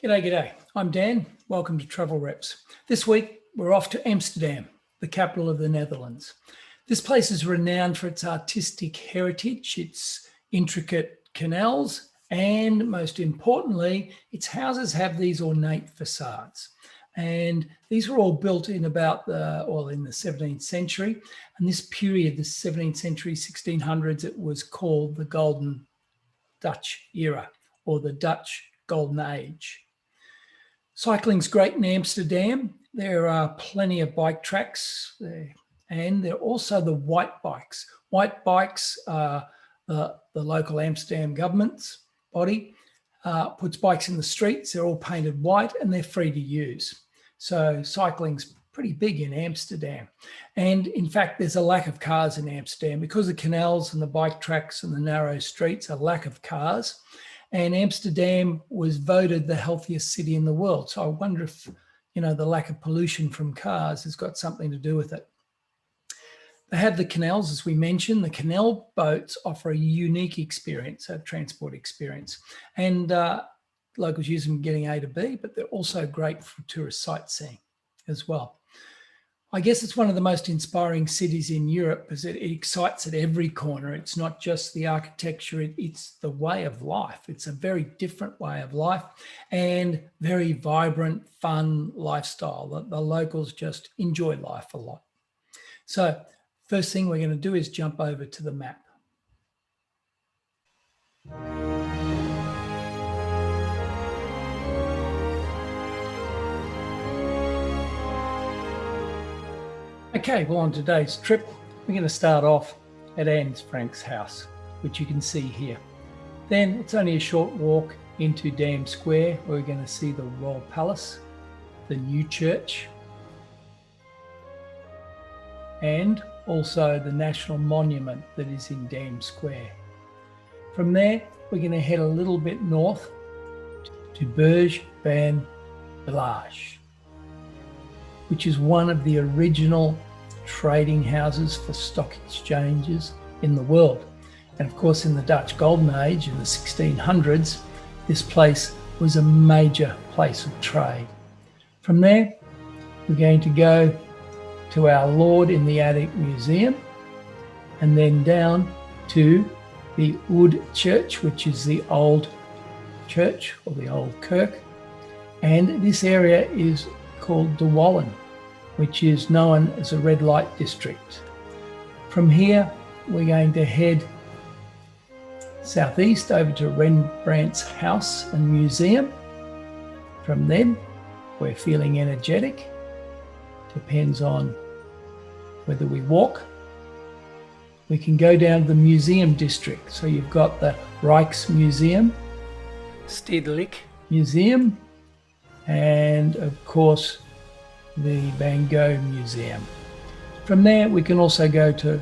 G'day. I'm Dan. Welcome to Travel Reps. This week, we're off to Amsterdam, the capital of the Netherlands. This place is renowned for its artistic heritage, its intricate canals, and most importantly, its houses have these ornate facades. And these were all built in about in the 17th century. And this period, the 17th century, 1600s, it was called the Golden Dutch era or the Dutch Golden Age. Cycling's great in Amsterdam. There are plenty of bike tracks there, and there are also the white bikes. White bikes, the local Amsterdam government's body puts bikes in the streets. They're all painted white and they're free to use. So cycling's pretty big in Amsterdam. And in fact, there's a lack of cars in Amsterdam because the canals and the bike tracks and the narrow streets, a lack of cars. And Amsterdam was voted the healthiest city in the world. So I wonder if, the lack of pollution from cars has got something to do with it. They have the canals, as we mentioned. The canal boats offer a unique experience, a transport experience. And locals use them getting A to B, but they're also great for tourist sightseeing as well. I guess it's one of the most inspiring cities in Europe because it excites at every corner. It's not just the architecture, it's the way of life. It's a very different way of life and very vibrant, fun lifestyle. The locals just enjoy life a lot. So first thing we're going to do is jump over to the map. Okay, well, on today's trip, we're going to start off at Anne Frank's house, which you can see here. Then it's only a short walk into Dam Square, where we're going to see the Royal Palace, the new church, and also the National Monument that is in Dam Square. From there, we're going to head a little bit north to Burj van Village, which is one of the original trading houses for stock exchanges in the world. And of course, in the Dutch Golden Age, in the 1600s, this place was a major place of trade. From there, we're going to go to Our Lord in the Attic Museum, and then down to the Oud Church, which is the old church or the old kirk. And this area is called De Wallen, which is known as a red light district. From here, we're going to head southeast over to Rembrandt's house and museum. From then, we're feeling energetic. Depends on whether we walk. We can go down to the museum district. So you've got the Rijksmuseum, Stedelijk Museum, and of course, the Van Gogh Museum. From there, we can also go to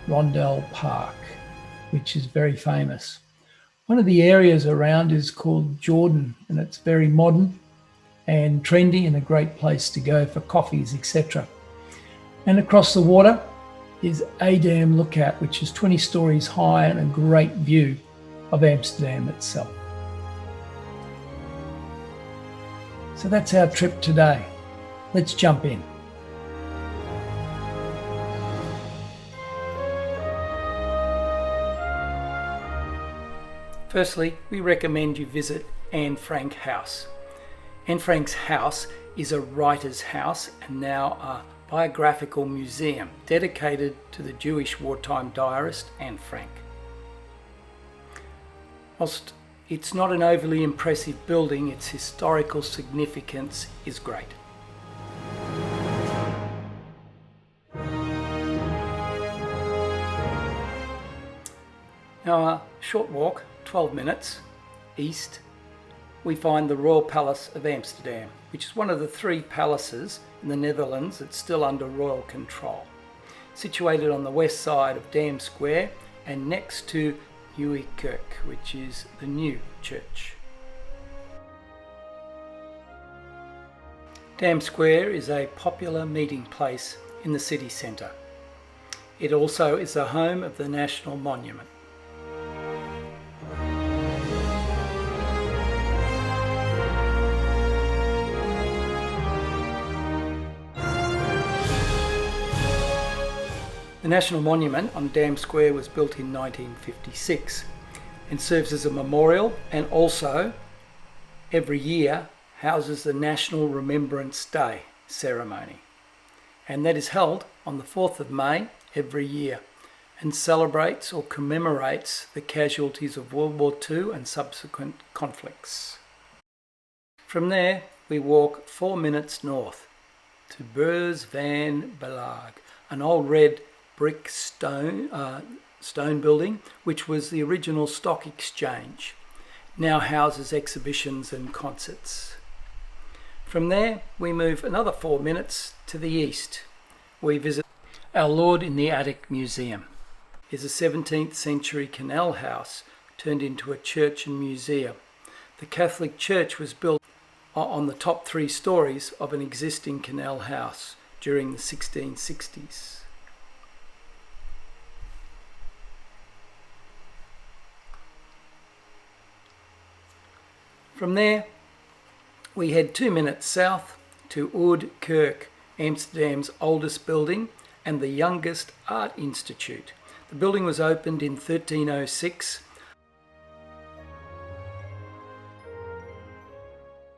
Rondell Park, which is very famous. One of the areas around is called Jordan, and it's very modern and trendy and a great place to go for coffees, etc. And across the water is Edam Lookout, which is 20 stories high and a great view of Amsterdam itself. So that's our trip today. Let's jump in. Firstly, we recommend you visit Anne Frank House. Anne Frank's house is a writer's house and now a biographical museum dedicated to the Jewish wartime diarist Anne Frank. Whilst it's not an overly impressive building, its historical significance is great. Now, a short walk, 12 minutes east, we find the Royal Palace of Amsterdam, which is one of the 3 palaces in the Netherlands that's still under royal control. Situated on the west side of Dam Square and next to Nieuwe Kerk, which is the new church. Dam Square is a popular meeting place in the city centre. It also is the home of the National Monument. The National Monument on Dam Square was built in 1956 and serves as a memorial, and also every year houses the National Remembrance Day ceremony. And that is held on the 4th of May every year and celebrates or commemorates the casualties of World War II and subsequent conflicts. From there, we walk 4 minutes north to Beurs van Belag, an old red brick stone building which was the original stock exchange, now houses exhibitions and concerts. From there, we move another 4 minutes to the east. We visit Our Lord in the Attic Museum. It's a 17th century canal house turned into a church and museum. The Catholic Church was built on the top 3 stories of an existing canal house during the 1660s. From there, we head 2 minutes south to Oude Kerk, Amsterdam's oldest building and the youngest art institute. The building was opened in 1306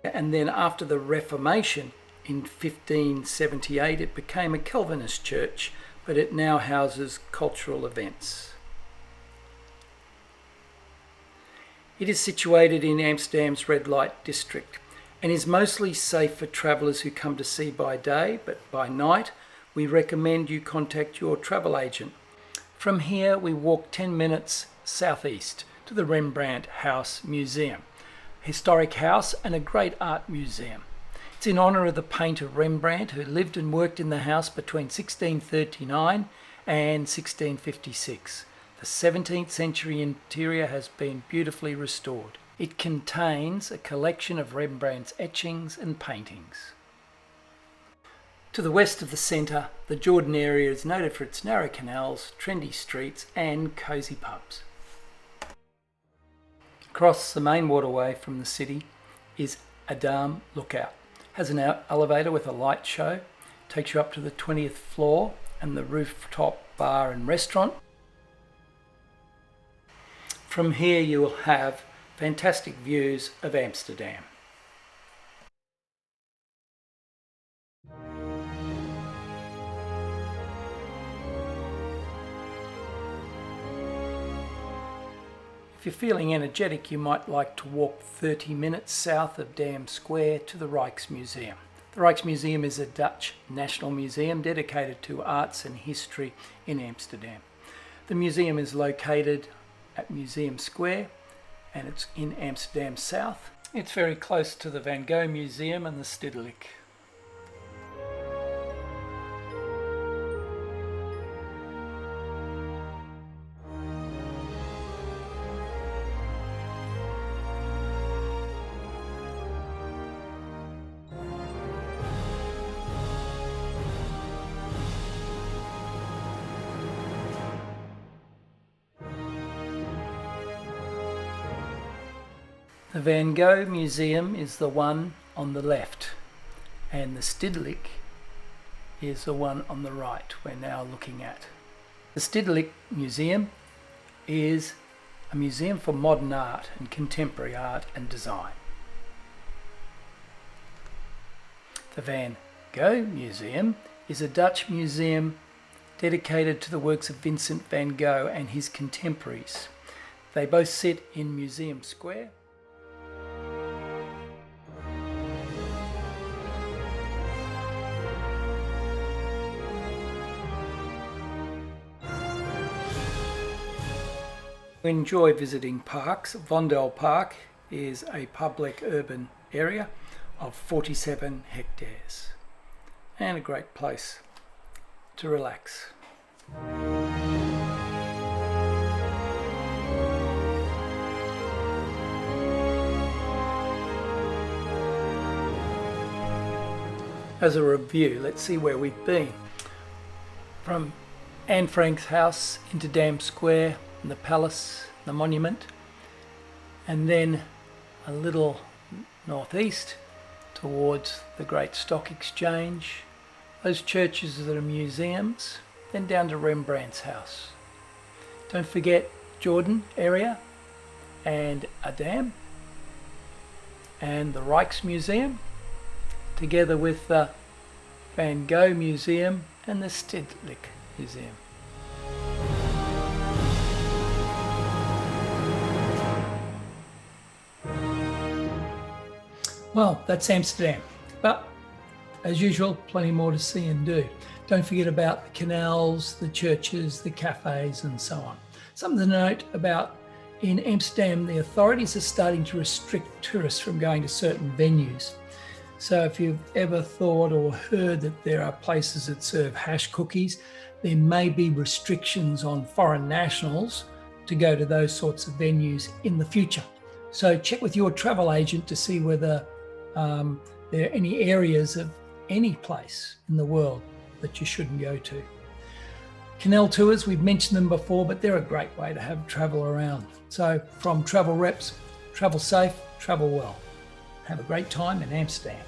and then after the Reformation in 1578 it became a Calvinist church, but it now houses cultural events. It is situated in Amsterdam's red light district and is mostly safe for travellers who come to see by day, but by night we recommend you contact your travel agent. From here we walk 10 minutes southeast to the Rembrandt House Museum, a historic house and a great art museum. It's in honour of the painter Rembrandt, who lived and worked in the house between 1639 and 1656. The 17th century interior has been beautifully restored. It contains a collection of Rembrandt's etchings and paintings. To the west of the centre, the Jordan area is noted for its narrow canals, trendy streets and cosy pubs. Across the main waterway from the city is Amsterdam Lookout. It has an elevator with a light show, takes you up to the 20th floor and the rooftop bar and restaurant. From here you will have fantastic views of Amsterdam. If you're feeling energetic, you might like to walk 30 minutes south of Dam Square to the Rijksmuseum. The Rijksmuseum is a Dutch national museum dedicated to arts and history in Amsterdam. The museum is located at Museum Square and it's in Amsterdam South. It's very close to the Van Gogh Museum and the Stedelijk. The Van Gogh Museum is the one on the left and the Stedelijk is the one on the right we're now looking at. The Stedelijk Museum is a museum for modern art and contemporary art and design. The Van Gogh Museum is a Dutch museum dedicated to the works of Vincent van Gogh and his contemporaries. They both sit in Museum Square. We enjoy visiting parks. Vondel Park is a public urban area of 47 hectares and a great place to relax. As a review, let's see where we've been. From Anne Frank's house into Dam Square, and the palace, the monument, and then a little northeast towards the Great Stock Exchange. Those churches that are museums, then down to Rembrandt's house. Don't forget Jordan area and a dam and the Rijksmuseum, together with the Van Gogh Museum and the Stedelijk Museum. Well, that's Amsterdam, but as usual, plenty more to see and do. Don't forget about the canals, the churches, the cafes, and so on. Something to note about in Amsterdam, the authorities are starting to restrict tourists from going to certain venues. So if you've ever thought or heard that there are places that serve hash cookies, there may be restrictions on foreign nationals to go to those sorts of venues in the future. So check with your travel agent to see whether there are any areas of any place in the world that you shouldn't go to. Canal tours, we've mentioned them before, but they're a great way to have travel around. So from Travel Reps, travel safe, travel well. Have a great time in Amsterdam.